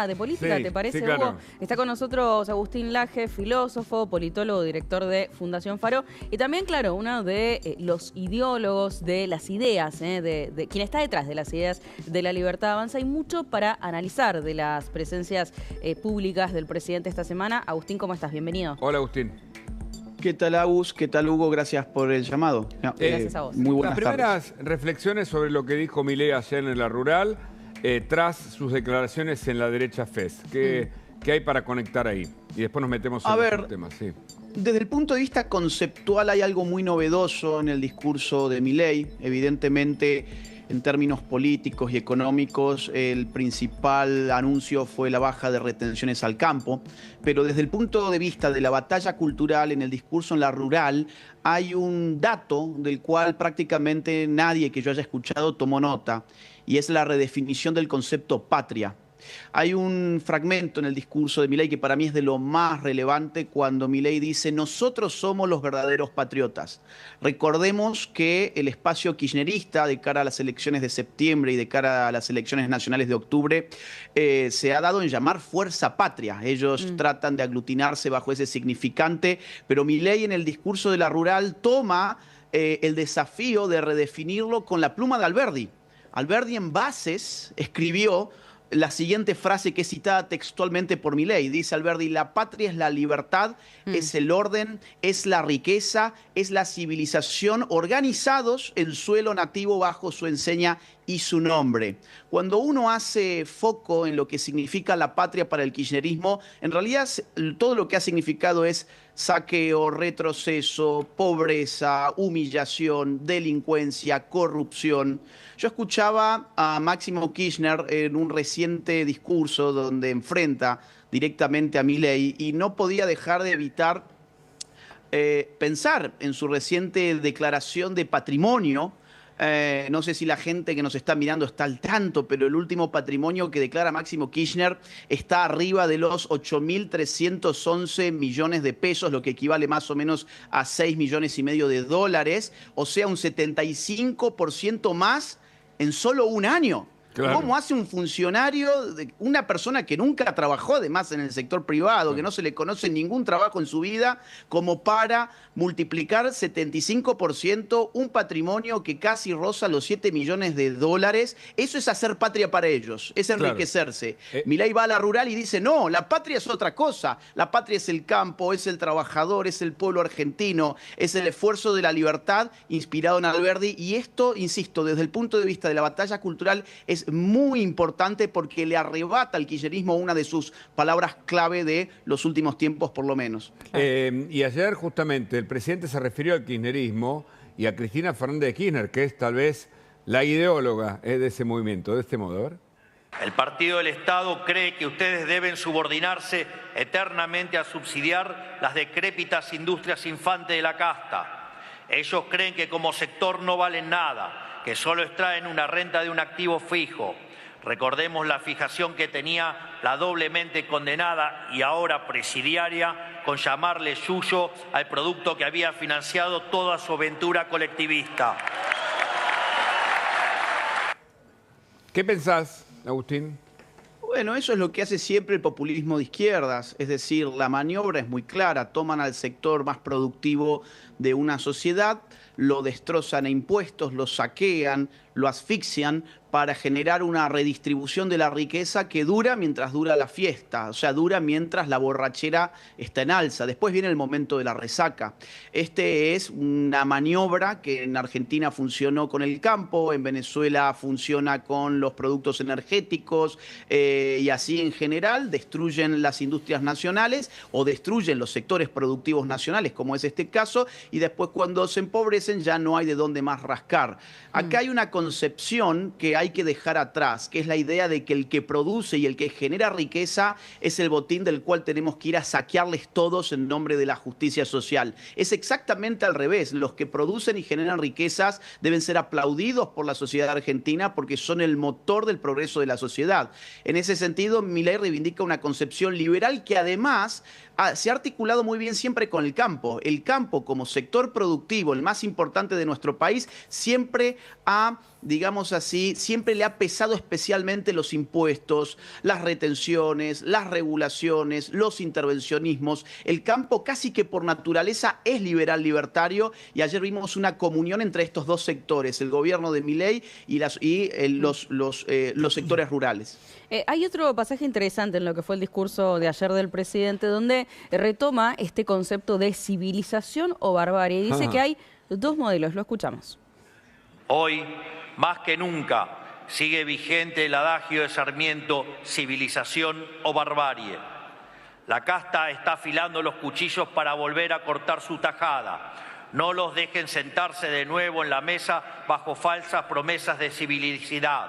charla de política, Sí, ¿te parece, sí, claro. Hugo? Está con nosotros Agustín Laje, filósofo, politólogo, director de Fundación Faro, y también, claro, uno de los ideólogos de las ideas, de quien está detrás de las ideas de La Libertad Avanza. Hay mucho para analizar de las presencias públicas del presidente esta semana. Agustín, ¿cómo estás? Bienvenido. Hola, Agustín. ¿Qué tal, Agus? ¿Qué tal, Hugo? Gracias por el llamado. Gracias a vos. Muy buenas Las primeras tardes. reflexiones sobre lo que dijo Milei ayer en la rural, tras sus declaraciones en la derecha FES. ¿Qué hay para conectar ahí? Y después nos metemos en otros temas. Sí. Desde el punto de vista conceptual hay algo muy novedoso en el discurso de Milei. Evidentemente, en términos políticos y económicos, el principal anuncio fue la baja de retenciones al campo, pero desde el punto de vista de la batalla cultural en el discurso en la rural, hay un dato del cual prácticamente nadie que yo haya escuchado tomó nota, y es la redefinición del concepto patria. Hay un fragmento en el discurso de Milei que para mí es de lo más relevante cuando Milei dice: nosotros somos los verdaderos patriotas. Recordemos que el espacio kirchnerista de cara a las elecciones de septiembre y de cara a las elecciones nacionales de octubre se ha dado en llamar Fuerza Patria. Ellos tratan de aglutinarse bajo ese significante, pero Milei en el discurso de la rural toma el desafío de redefinirlo con la pluma de Alberdi. Alberdi en Bases escribió la siguiente frase que es citada textualmente por Milei. Dice Alberdi: la patria es la libertad, es el orden, es la riqueza, es la civilización, organizados en suelo nativo bajo su enseña y su nombre. Cuando uno hace foco en lo que significa la patria para el kirchnerismo, en realidad todo lo que ha significado es saqueo, retroceso, pobreza, humillación, delincuencia, corrupción. Yo escuchaba a Máximo Kirchner en un reciente discurso donde enfrenta directamente a Milei y no podía dejar de evitar pensar en su reciente declaración de patrimonio. No sé si la gente que nos está mirando está al tanto, pero el último patrimonio que declara Máximo Kirchner está arriba de los 8.311 millones de pesos, lo que equivale más o menos a 6,5 millones de dólares, o sea, un 75% más en solo un año. Claro. ¿Cómo hace un funcionario, una persona que nunca trabajó además en el sector privado, que no se le conoce ningún trabajo en su vida, como para multiplicar 75% un patrimonio que casi roza los 7 millones de dólares? Eso es hacer patria para ellos, es enriquecerse. Claro. Milei va a la rural y dice: no, la patria es otra cosa. La patria es el campo, es el trabajador, es el pueblo argentino, es el esfuerzo de la libertad inspirado en Alberdi. Y esto, insisto, desde el punto de vista de la batalla cultural es muy importante porque le arrebata al kirchnerismo una de sus palabras clave de los últimos tiempos, por lo menos. Y ayer justamente el presidente se refirió al kirchnerismo y a Cristina Fernández de Kirchner, que es tal vez la ideóloga de ese movimiento, de este modo. A ver. El Partido del Estado cree que ustedes deben subordinarse eternamente a subsidiar las decrépitas industrias infantes de la casta. Ellos creen que como sector no valen nada, que solo extraen una renta de un activo fijo. Recordemos la fijación que tenía la doblemente condenada y ahora presidiaria con llamarle yuyo al producto que había financiado toda su aventura colectivista. ¿Qué pensás, Agustín? Bueno, eso es lo que hace siempre el populismo de izquierdas, es decir, la maniobra es muy clara: toman al sector más productivo de una sociedad, lo destrozan a impuestos, lo saquean, lo asfixian para generar una redistribución de la riqueza que dura mientras dura la fiesta, o sea, dura mientras la borrachera está en alza. Después viene el momento de la resaca. Este es una maniobra que en Argentina funcionó con el campo, en Venezuela funciona con los productos energéticos, y así en general destruyen las industrias nacionales o destruyen los sectores productivos nacionales, como es este caso, y después cuando se empobrecen ya no hay de dónde más rascar. Acá hay una concepción que hay que dejar atrás, que es la idea de que el que produce y el que genera riqueza es el botín del cual tenemos que ir a saquearles todos en nombre de la justicia social. Es exactamente al revés. Los que producen y generan riquezas deben ser aplaudidos por la sociedad argentina porque son el motor del progreso de la sociedad. En ese sentido, Milei reivindica una concepción liberal que además se ha articulado muy bien siempre con el campo. El campo como sector productivo, el más importante de nuestro país, siempre ha digamos así, siempre le ha pesado especialmente los impuestos, las retenciones, las regulaciones, los intervencionismos. El campo casi que por naturaleza es liberal libertario y ayer vimos una comunión entre estos dos sectores, el gobierno de Milei y los sectores rurales. Hay otro pasaje interesante en lo que fue el discurso de ayer del presidente, donde retoma este concepto de civilización o barbarie y dice que hay dos modelos. Lo escuchamos. Hoy, más que nunca, sigue vigente el adagio de Sarmiento, civilización o barbarie. La casta está afilando los cuchillos para volver a cortar su tajada. No los dejen sentarse de nuevo en la mesa bajo falsas promesas de civilicidad.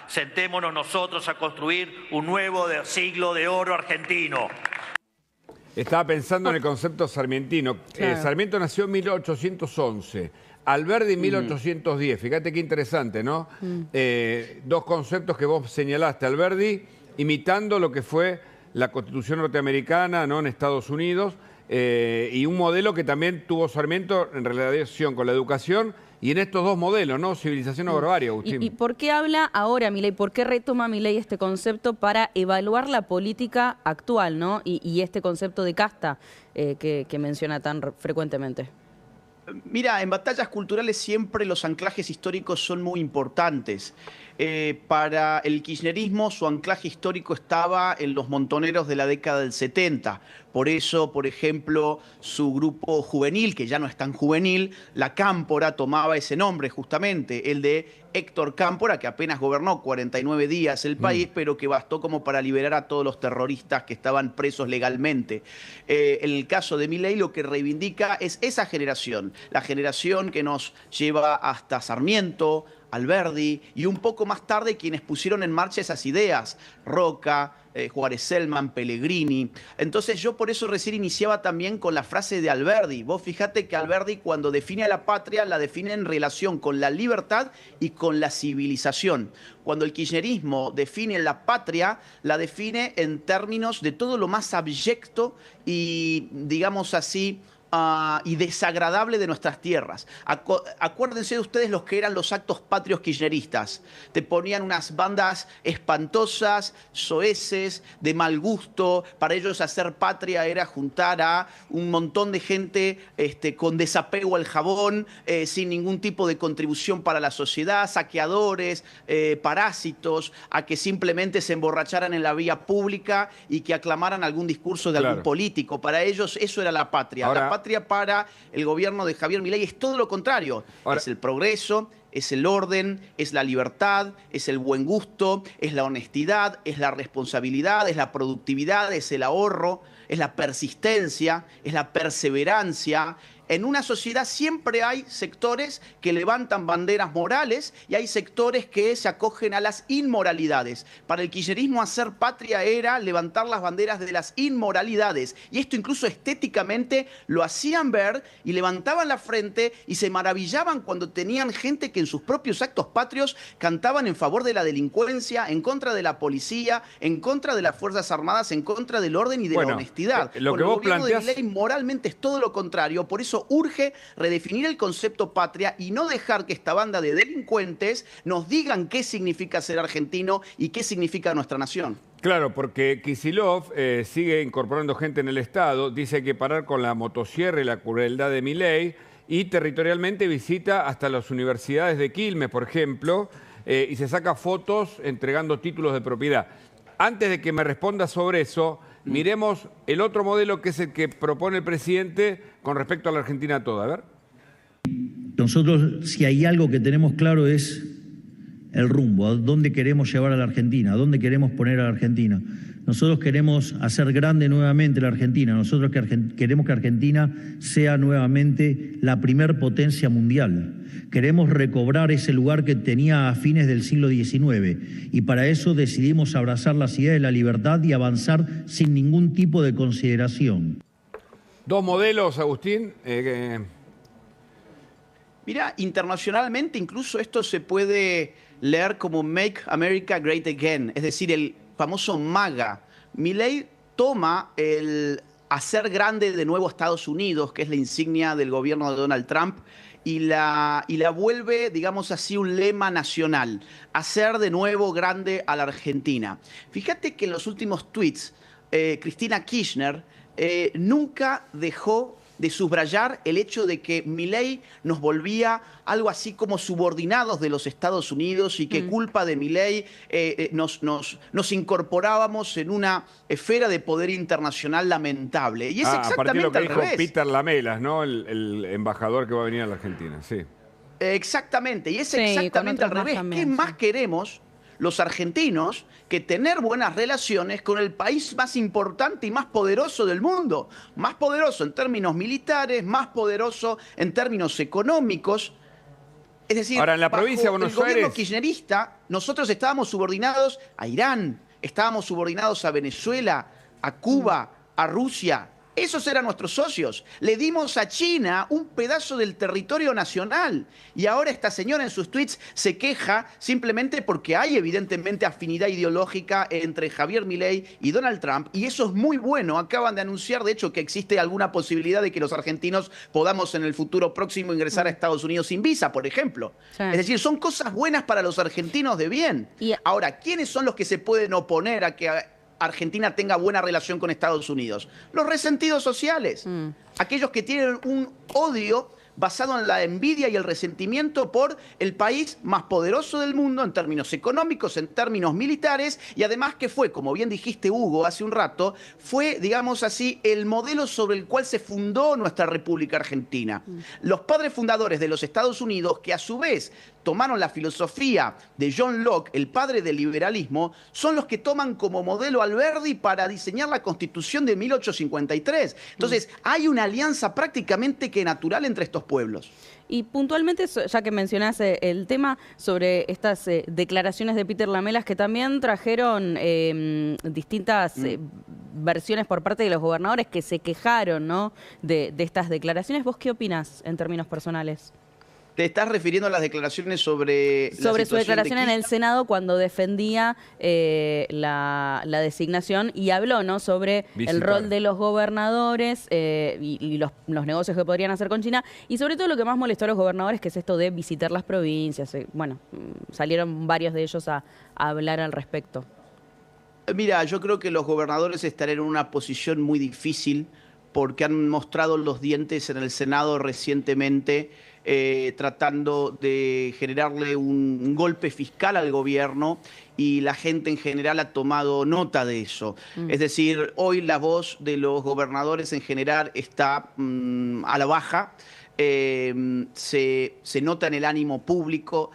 Sentémonos nosotros a construir un nuevo siglo de oro argentino. Estaba pensando en el concepto sarmientino. Claro. Sarmiento nació en 1811, Alberdi en 1810. Fíjate qué interesante, ¿no? Dos conceptos que vos señalaste. Alberdi imitando lo que fue la Constitución norteamericana, ¿no?, en Estados Unidos, y un modelo que también tuvo Sarmiento en relación con la educación y en estos dos modelos, ¿no? Civilización o barbarie, Agustín. ¿Y por qué habla ahora Milei? ¿Por qué retoma Milei este concepto para evaluar la política actual, ¿no? Y este concepto de casta que menciona tan frecuentemente. Mira, en batallas culturales siempre los anclajes históricos son muy importantes. Para el kirchnerismo su anclaje histórico estaba en los montoneros de la década del 70. Por eso, por ejemplo, su grupo juvenil, que ya no es tan juvenil, la Cámpora, tomaba ese nombre justamente, el de Héctor Cámpora, que apenas gobernó 49 días el país, pero que bastó como para liberar a todos los terroristas que estaban presos legalmente. En el caso de Milei, lo que reivindica es esa generación, la generación que nos lleva hasta Sarmiento, Alberdi y un poco más tarde quienes pusieron en marcha esas ideas, Roca, Juárez Selman, Pellegrini. Entonces yo por eso recién iniciaba también con la frase de Alberdi. Vos fíjate que Alberdi cuando define a la patria la define en relación con la libertad y con la civilización. Cuando el kirchnerismo define la patria, la define en términos de todo lo más abyecto y, digamos así, y desagradable de nuestras tierras. Acuérdense de ustedes los que eran los actos patrios kirchneristas. Te ponían unas bandas espantosas, soeces, de mal gusto. Para ellos hacer patria era juntar a un montón de gente con desapego al jabón, sin ningún tipo de contribución para la sociedad, saqueadores, parásitos, a que simplemente se emborracharan en la vía pública y que aclamaran algún discurso de algún político. Para ellos eso era la patria. Ahora, la patria para el gobierno de Javier Milei es todo lo contrario. Ahora, es el progreso, es el orden, es la libertad, es el buen gusto, es la honestidad, es la responsabilidad, es la productividad, es el ahorro, es la persistencia, es la perseverancia. En una sociedad siempre hay sectores que levantan banderas morales y hay sectores que se acogen a las inmoralidades. Para el kirchnerismo hacer patria era levantar las banderas de las inmoralidades y esto incluso estéticamente lo hacían ver y levantaban la frente y se maravillaban cuando tenían gente que en sus propios actos patrios cantaban en favor de la delincuencia, en contra de la policía, en contra de las Fuerzas Armadas, en contra del orden y de la honestidad. Lo que vos planteás... de Milei moralmente es todo lo contrario, por eso urge redefinir el concepto patria y no dejar que esta banda de delincuentes nos digan qué significa ser argentino y qué significa nuestra nación. Claro, porque Kicillof sigue incorporando gente en el Estado, dice que hay que parar con la motosierra y la crueldad de Milei y territorialmente visita hasta las universidades de Quilmes, por ejemplo, y se saca fotos entregando títulos de propiedad. Antes de que me responda sobre eso, miremos el otro modelo que es el que propone el presidente con respecto a la Argentina toda. A ver. Nosotros, si hay algo que tenemos claro es el rumbo, a dónde queremos llevar a la Argentina, a dónde queremos poner a la Argentina. Nosotros queremos hacer grande nuevamente la Argentina, nosotros queremos que Argentina sea nuevamente la primer potencia mundial. Queremos recobrar ese lugar que tenía a fines del siglo XIX y para eso decidimos abrazar las ideas de la libertad y avanzar sin ningún tipo de consideración. Dos modelos, Agustín. Mira, internacionalmente incluso esto se puede leer como Make America Great Again, es decir, el famoso MAGA. Milei toma el hacer grande de nuevo Estados Unidos, que es la insignia del gobierno de Donald Trump, y la vuelve, digamos así, un lema nacional, hacer de nuevo grande a la Argentina. Fíjate que en los últimos tweets, Cristina Kirchner nunca dejó de subrayar el hecho de que Milei nos volvía algo así como subordinados de los Estados Unidos y que culpa de Milei nos incorporábamos en una esfera de poder internacional lamentable. Y es a partir de lo exactamente que al dijo revés. Peter Lamelas, ¿no? El embajador que va a venir a la Argentina, sí. Exactamente, y es Sí, exactamente con al otros más revés. también, ¿Qué sí. más queremos los argentinos que tener buenas relaciones con el país más importante y más poderoso del mundo? Más poderoso en términos militares, más poderoso en términos económicos. Es decir, Ahora, en la provincia de bajo Buenos el gobierno Aires- kirchnerista, nosotros estábamos subordinados a Irán, estábamos subordinados a Venezuela, a Cuba, a Rusia. Esos eran nuestros socios. Le dimos a China un pedazo del territorio nacional. Y ahora esta señora en sus tweets se queja simplemente porque hay evidentemente afinidad ideológica entre Javier Milei y Donald Trump. Y eso es muy bueno. Acaban de anunciar, de hecho, que existe alguna posibilidad de que los argentinos podamos en el futuro próximo ingresar a Estados Unidos sin visa, por ejemplo. Sí. Es decir, son cosas buenas para los argentinos de bien. Y- Ahora, ¿quiénes son los que se pueden oponer a que Argentina tenga buena relación con Estados Unidos? Los resentidos sociales, aquellos que tienen un odio basado en la envidia y el resentimiento por el país más poderoso del mundo en términos económicos, en términos militares, y además que fue, como bien dijiste Hugo hace un rato, fue, digamos así, el modelo sobre el cual se fundó nuestra República Argentina. Los padres fundadores de los Estados Unidos, que a su vez tomaron la filosofía de John Locke, el padre del liberalismo, son los que toman como modelo Alberdi para diseñar la Constitución de 1853. Entonces, hay una alianza prácticamente que natural entre estos pueblos. Y puntualmente, ya que mencionás el tema sobre estas declaraciones de Peter Lamelas, que también trajeron distintas versiones por parte de los gobernadores que se quejaron, ¿no?, de estas declaraciones. ¿Vos qué opinás en términos personales? ¿Te estás refiriendo a las declaraciones sobre Sobre su declaración en el Kirchner? Senado cuando defendía la designación y habló, ¿no?, sobre el Visitar. rol de los gobernadores y los negocios que podrían hacer con China, y sobre todo lo que más molestó a los gobernadores, que es esto de visitar las provincias. Bueno, salieron varios de ellos a hablar al respecto. Mira, yo creo que los gobernadores estarán en una posición muy difícil porque han mostrado los dientes en el Senado recientemente, tratando de generarle un golpe fiscal al gobierno, y la gente en general ha tomado nota de eso. Es decir, hoy la voz de los gobernadores en general está a la baja. Se nota en el ánimo público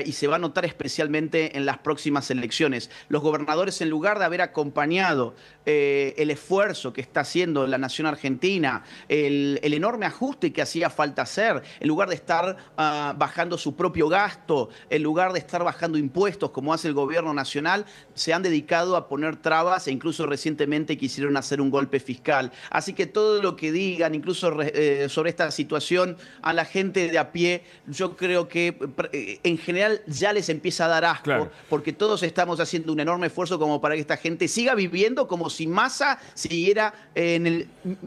y se va a notar especialmente en las próximas elecciones. Los gobernadores, en lugar de haber acompañado el esfuerzo que está haciendo la nación argentina, el enorme ajuste que hacía falta hacer, en lugar de estar bajando su propio gasto, en lugar de estar bajando impuestos como hace el gobierno nacional, se han dedicado a poner trabas e incluso recientemente quisieron hacer un golpe fiscal. Así que todo lo que digan, incluso sobre esta situación, a la gente de a pie, yo creo que en general ya les empieza a dar asco, Claro. porque todos estamos haciendo un enorme esfuerzo como para que esta gente siga viviendo como si Massa siguiera en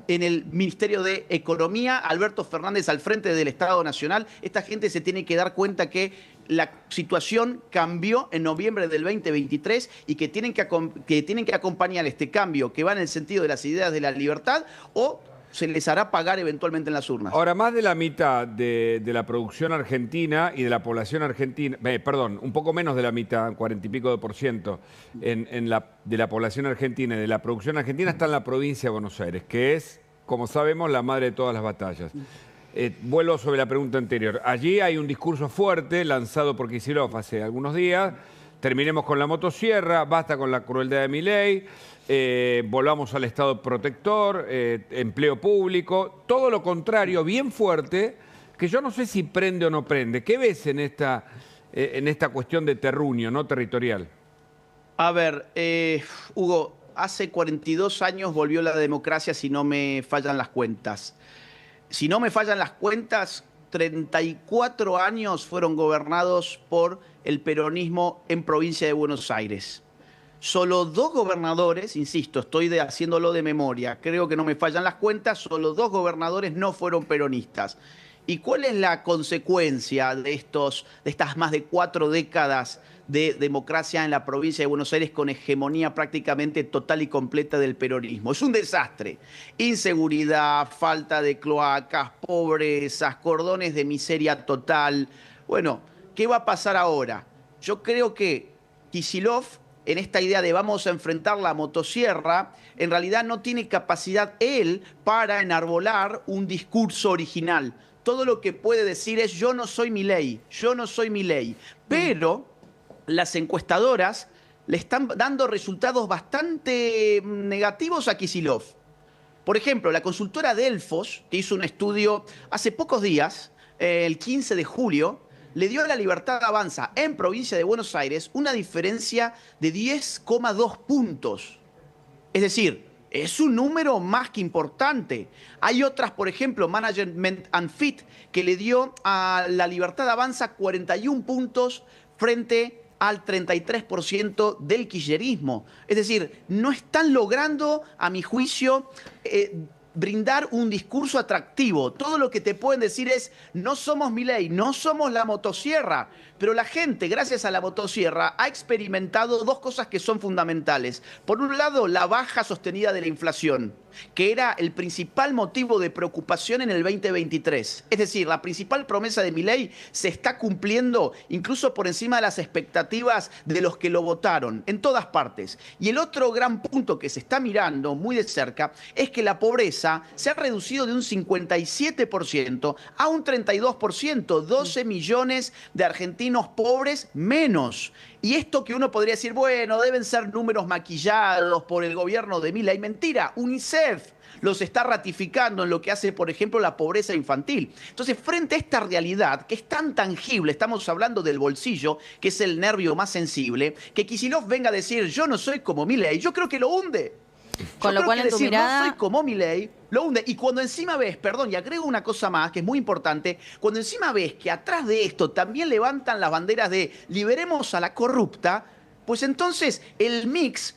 el Ministerio de Economía, Alberto Fernández al frente del Estado Nacional. Esta gente se tiene que dar cuenta que la situación cambió en noviembre del 2023 y que tienen que acompañar este cambio que va en el sentido de las ideas de la libertad, o se les hará pagar eventualmente en las urnas. Ahora, más de la mitad de la producción argentina y de la población argentina, perdón, un poco menos de la mitad, 40 y pico de % de la población argentina y de la producción argentina está en la provincia de Buenos Aires, que es, como sabemos, la madre de todas las batallas. Vuelvo sobre la pregunta anterior. Allí hay un discurso fuerte lanzado por Kicillof hace algunos días. Terminemos con la motosierra, basta con la crueldad de Milei, volvamos al Estado protector, empleo público, todo lo contrario, bien fuerte, que yo no sé si prende o no prende. ¿Qué ves en esta cuestión de terruño, no territorial? A ver, Hugo, hace 42 años volvió la democracia, si no me fallan las cuentas. Si no me fallan las cuentas, 34 años fueron gobernados por el peronismo en provincia de Buenos Aires. Solo 2 gobernadores, insisto, estoy haciéndolo de memoria, creo que no me fallan las cuentas, solo 2 gobernadores no fueron peronistas. ¿Y cuál es la consecuencia de estas más de 4 décadas de democracia en la provincia de Buenos Aires con hegemonía prácticamente total y completa del peronismo? Es un desastre. Inseguridad, falta de cloacas, pobrezas, cordones de miseria total. Bueno, ¿qué va a pasar ahora? Yo creo que Kicillof, en esta idea de vamos a enfrentar la motosierra, en realidad no tiene capacidad él para enarbolar un discurso original. Todo lo que puede decir es yo no soy Milei, yo no soy Milei. Pero las encuestadoras le están dando resultados bastante negativos a Kicillof. Por ejemplo, la consultora Delfos, que hizo un estudio hace pocos días, el 15 de julio, le dio a La Libertad Avanza en provincia de Buenos Aires una diferencia de 10,2 puntos. Es decir, es un número más que importante. Hay otras, por ejemplo, Management and Fit, que le dio a La Libertad Avanza 41 puntos frente al 33% del kirchnerismo. Es decir, no están logrando, a mi juicio, brindar un discurso atractivo. Todo lo que te pueden decir es, no somos Milei, no somos la motosierra. Pero la gente, gracias a la motosierra, ha experimentado dos cosas que son fundamentales. Por un lado, la baja sostenida de la inflación, que era el principal motivo de preocupación en el 2023. Es decir, la principal promesa de Milei se está cumpliendo incluso por encima de las expectativas de los que lo votaron, en todas partes. Y el otro gran punto que se está mirando muy de cerca es que la pobreza se ha reducido de un 57% a un 32%, 12 millones de argentinos pobres menos. Y esto que uno podría decir, bueno, deben ser números maquillados por el gobierno de Milei. Mentira, UNICEF los está ratificando en lo que hace, por ejemplo, la pobreza infantil. Entonces, frente a esta realidad que es tan tangible, estamos hablando del bolsillo, que es el nervio más sensible, que Kicillof venga a decir, yo no soy como Milei, yo creo que lo hunde. Con lo cual, en tu mirada, no soy como Milei, lo hunde. Y cuando encima ves, perdón, y agrego una cosa más que es muy importante, cuando encima ves que atrás de esto también levantan las banderas de liberemos a la corrupta, pues entonces el mix,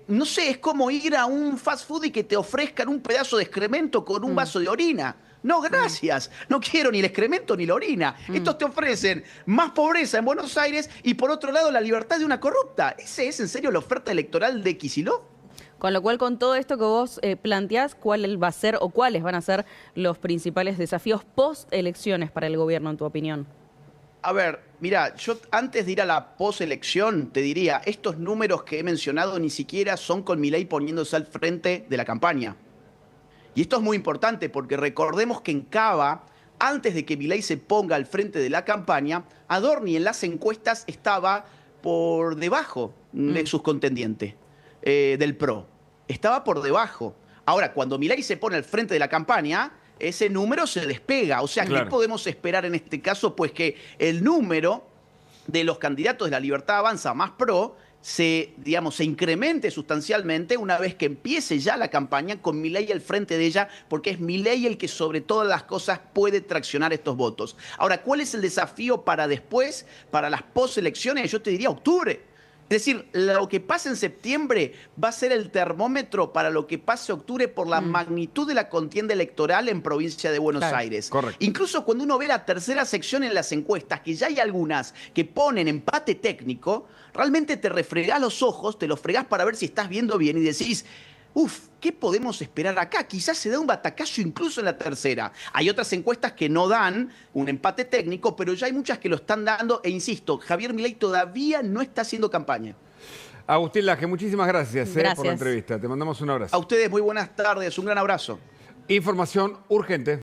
no sé, es como ir a un fast food y que te ofrezcan un pedazo de excremento con un vaso de orina. No, gracias. No quiero ni el excremento ni la orina. Estos te ofrecen más pobreza en Buenos Aires y por otro lado la libertad de una corrupta. ¿Ese es en serio la oferta electoral de Kicillof? Con lo cual, con todo esto que vos planteás, ¿cuál va a ser o cuáles van a ser los principales desafíos post-elecciones para el gobierno, en tu opinión? A ver, mira, yo antes de ir a la post-elección te diría, estos números que he mencionado ni siquiera son con Milei poniéndose al frente de la campaña. Y esto es muy importante porque recordemos que en Cava, antes de que Milei se ponga al frente de la campaña, Adorni en las encuestas estaba por debajo de sus contendientes. Del PRO. Estaba por debajo. Ahora, cuando Milei se pone al frente de la campaña, ese número se despega. O sea, claro, ¿qué podemos esperar en este caso? Pues que el número de los candidatos de La Libertad Avanza más PRO se incremente sustancialmente una vez que empiece ya la campaña con Milei al frente de ella, porque es Milei el que sobre todas las cosas puede traccionar estos votos. Ahora, ¿cuál es el desafío para después, para las postelecciones? Yo te diría octubre. Es decir, lo que pase en septiembre va a ser el termómetro para lo que pase en octubre por la magnitud de la contienda electoral en provincia de Buenos Aires. Correcto. Incluso cuando uno ve la tercera sección en las encuestas, que ya hay algunas que ponen empate técnico, realmente te refregás los ojos, te los fregás para ver si estás viendo bien y decís, ¿qué podemos esperar acá? Quizás se da un batacazo incluso en la tercera. Hay otras encuestas que no dan un empate técnico, pero ya hay muchas que lo están dando. E insisto, Javier Milei todavía no está haciendo campaña. Agustín Laje, muchísimas gracias por la entrevista. Te mandamos un abrazo. A ustedes, muy buenas tardes. Un gran abrazo. Información urgente.